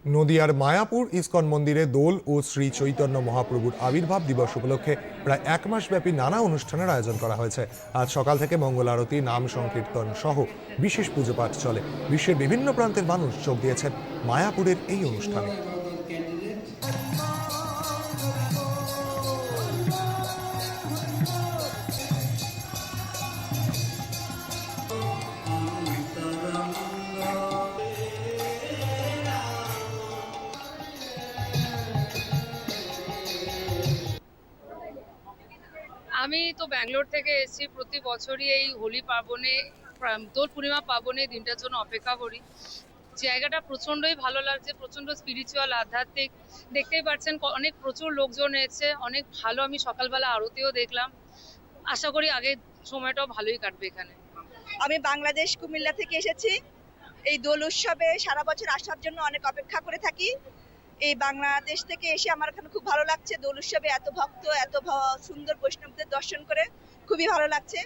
নদিয়ার মায়াপুর ইসকন মন্দিরে দোল ও শ্রী চৈতন্য মহাপ্রভুর আবির্ভাব দিবস উপলক্ষে প্রায় এক মাসব্যাপী নানা অনুষ্ঠানের আয়োজন করা হয়েছে। আজ সকাল থেকে মঙ্গল আরতি, নাম সংকীর্তন সহ বিশেষ পুজো পাঠ চলে। বিশ্বের বিভিন্ন প্রান্তের মানুষ যোগ দিয়েছেন মায়াপুরের এই অনুষ্ঠানে। আমি তো ব্যাঙ্গালোর থেকে এসেছি। প্রতি বছরই এই হোলি পার্বণে, দোল পূর্ণিমা পার্বণে এই দিনটার জন্য অপেক্ষা করি। জায়গাটা প্রচন্ডই ভালো লাগছে, প্রচন্ড স্পিরিচুয়াল, আধ্যাত্মিক। দেখতেই পাচ্ছেন অনেক প্রচুর লোকজন এসেছে, অনেক ভালো। আমি সকালবেলা আরতিও দেখলাম। আশা করি আগের সময়টাও ভালোই কাটবে এখানে। আমি বাংলাদেশ কুমিল্লা থেকে এসেছি। এই দোল উৎসবে সারা বছর আসার জন্য অনেক অপেক্ষা করে থাকি। এই বাংলাদেশ থেকে এসে আমার এখানে খুব ভালো লাগছে। দোল উৎসবে এত ভক্ত, এত সুন্দর বৈষ্ণবদের দর্শন করে খুবই ভালো লাগছে।